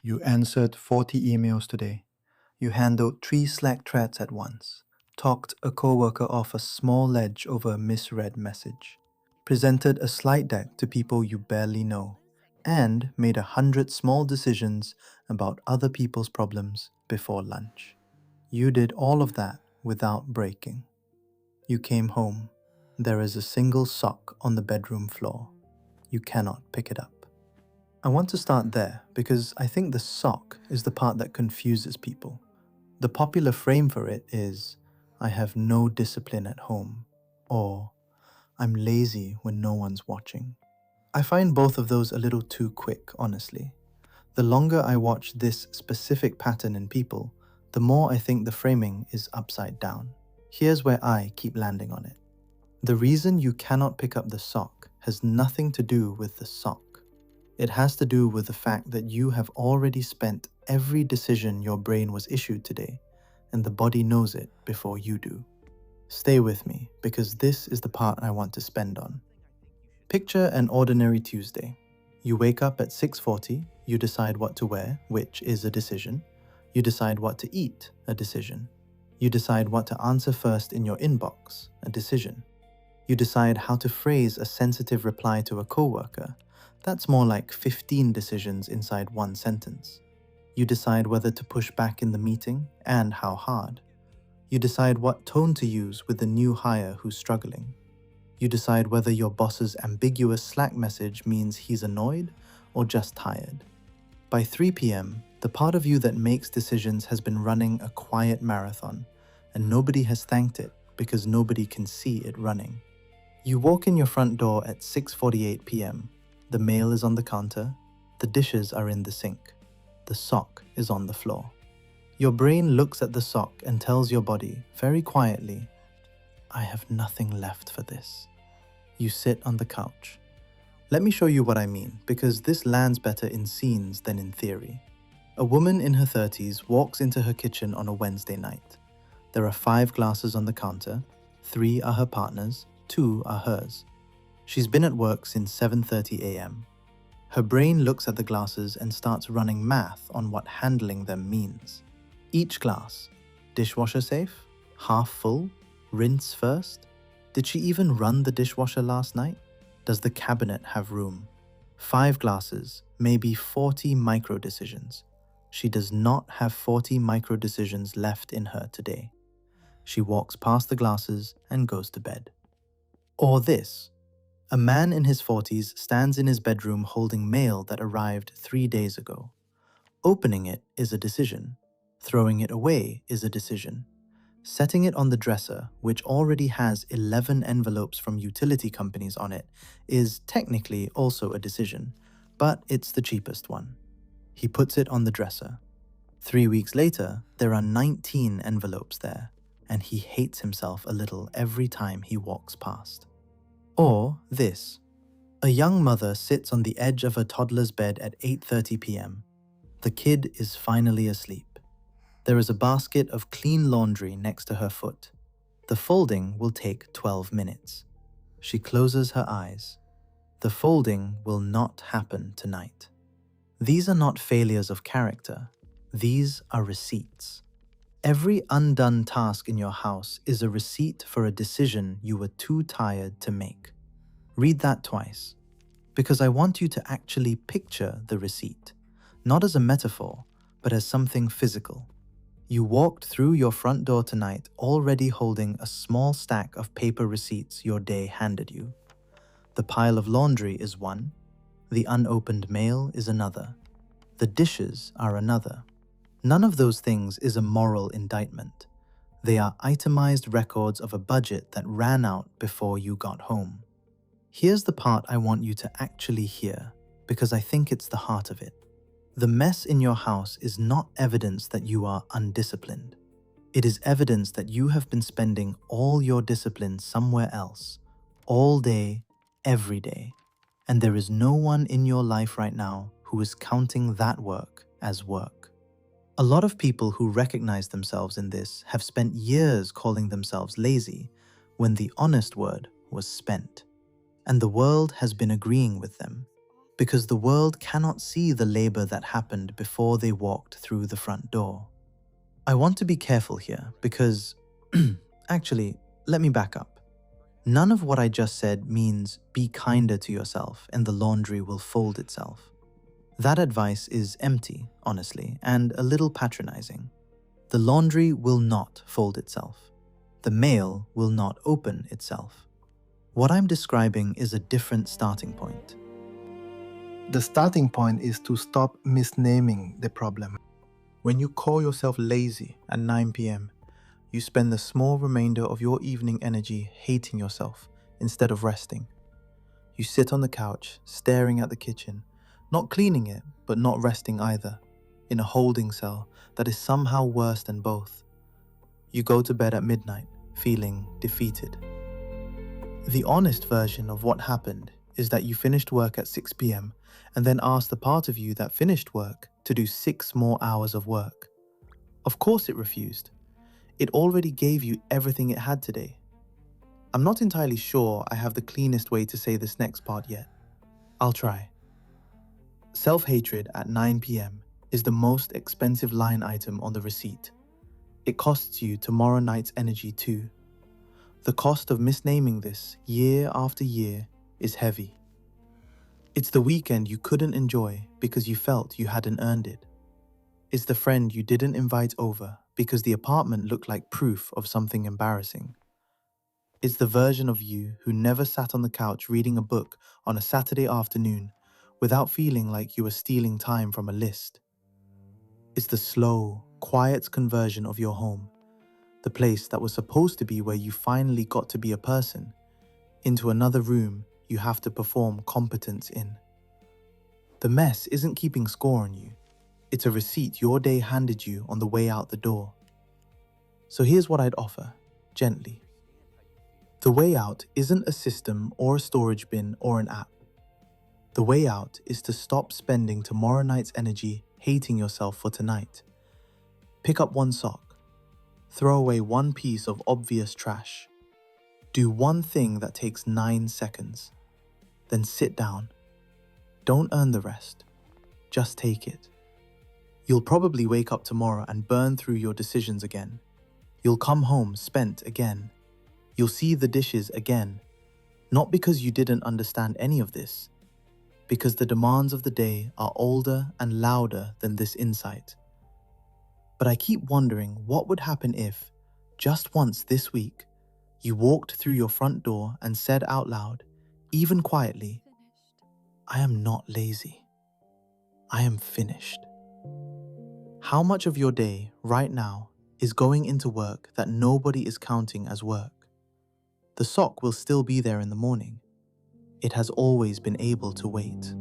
You answered 40 emails today. You handled 3 Slack threads at once, talked a coworker off a small ledge over a misread message, presented a slide deck to people you barely know, and made 100 small decisions about other people's problems before lunch. You did all of that without breaking. You came home. There is a single sock on the bedroom floor. You cannot pick it up. I want to start there because I think the sock is the part that confuses people. The popular frame for it is, I have no discipline at home, or I'm lazy when no one's watching. I find both of those a little too quick, honestly. The longer I watch this specific pattern in people, the more I think the framing is upside down. Here's where I keep landing on it. The reason you cannot pick up the sock has nothing to do with the sock. It has to do with the fact that you have already spent every decision your brain was issued today, and the body knows it before you do. Stay with me, because this is the part I want to spend on. Picture an ordinary Tuesday. You wake up at 6:40, you decide what to wear, which is a decision. You decide what to eat, a decision. You decide what to answer first in your inbox, a decision. You decide how to phrase a sensitive reply to a coworker. That's more like 15 decisions inside one sentence. You decide whether to push back in the meeting and how hard. You decide what tone to use with the new hire who's struggling. You decide whether your boss's ambiguous Slack message means he's annoyed or just tired. By 3 p.m., the part of you that makes decisions has been running a quiet marathon, and nobody has thanked it because nobody can see it running. You walk in your front door at 6:48 p.m. The mail is on the counter, the dishes are in the sink, the sock is on the floor. Your brain looks at the sock and tells your body, very quietly, I have nothing left for this. You sit on the couch. Let me show you what I mean, because this lands better in scenes than in theory. A woman in her 30s walks into her kitchen on a Wednesday night. There are 5 glasses on the counter, 3 are her partner's, 2 are hers. She's been at work since 7:30 a.m. Her brain looks at the glasses and starts running math on what handling them means. Each glass, dishwasher safe, half full, rinse first. Did she even run the dishwasher last night? Does the cabinet have room? 5 glasses, maybe 40 micro decisions. She does not have 40 micro decisions left in her today. She walks past the glasses and goes to bed. Or this. A man in his 40s stands in his bedroom holding mail that arrived 3 days ago. Opening it is a decision. Throwing it away is a decision. Setting it on the dresser, which already has 11 envelopes from utility companies on it, is technically also a decision, but it's the cheapest one. He puts it on the dresser. 3 weeks later, there are 19 envelopes there, and he hates himself a little every time he walks past. Or this. A young mother sits on the edge of her toddler's bed at 8:30 p.m. The kid is finally asleep. There is a basket of clean laundry next to her foot. The folding will take 12 minutes. She closes her eyes. The folding will not happen tonight. These are not failures of character. These are receipts. Every undone task in your house is a receipt for a decision you were too tired to make. Read that twice, because I want you to actually picture the receipt, not as a metaphor, but as something physical. You walked through your front door tonight already holding a small stack of paper receipts your day handed you. The pile of laundry is one, the unopened mail is another, the dishes are another. None of those things is a moral indictment. They are itemized records of a budget that ran out before you got home. Here's the part I want you to actually hear, because I think it's the heart of it. The mess in your house is not evidence that you are undisciplined. It is evidence that you have been spending all your discipline somewhere else, all day, every day. And there is no one in your life right now who is counting that work as work. A lot of people who recognize themselves in this have spent years calling themselves lazy when the honest word was spent. And the world has been agreeing with them. because the world cannot see the labor that happened before they walked through the front door. I want to be careful here because, actually, let me back up. None of what I just said means be kinder to yourself and the laundry will fold itself. That advice is empty, honestly, and a little patronizing. The laundry will not fold itself. The mail will not open itself. What I'm describing is a different starting point. The starting point is to stop misnaming the problem. When you call yourself lazy at 9 p.m., you spend the small remainder of your evening energy hating yourself instead of resting. You sit on the couch, staring at the kitchen, not cleaning it, but not resting either, in a holding cell that is somehow worse than both. You go to bed at midnight, feeling defeated. The honest version of what happened is that you finished work at 6 p.m. and then asked the part of you that finished work to do 6 more hours of work. Of course it refused. It already gave you everything it had today. I'm not entirely sure I have the cleanest way to say this next part yet. I'll try. Self-hatred at 9 p.m. is the most expensive line item on the receipt. It costs you tomorrow night's energy too. The cost of misnaming this year after year is heavy. It's the weekend you couldn't enjoy because you felt you hadn't earned it. It's the friend you didn't invite over because the apartment looked like proof of something embarrassing. It's the version of you who never sat on the couch reading a book on a Saturday afternoon without feeling like you were stealing time from a list. It's the slow, quiet conversion of your home, the place that was supposed to be where you finally got to be a person, into another room you have to perform competence in. The mess isn't keeping score on you. It's a receipt your day handed you on the way out the door. So here's what I'd offer, gently. The way out isn't a system or a storage bin or an app. The way out is to stop spending tomorrow night's energy hating yourself for tonight. Pick up one sock. Throw away one piece of obvious trash. Do one thing that takes 9 seconds. Then sit down. Don't earn the rest. Just take it. You'll probably wake up tomorrow and burn through your decisions again. You'll come home spent again. You'll see the dishes again. Not because you didn't understand any of this, because the demands of the day are older and louder than this insight. But I keep wondering what would happen if, just once this week, you walked through your front door and said out loud, even quietly, I am not lazy. I am finished. How much of your day right now is going into work that nobody is counting as work? The sock will still be there in the morning. It has always been able to wait.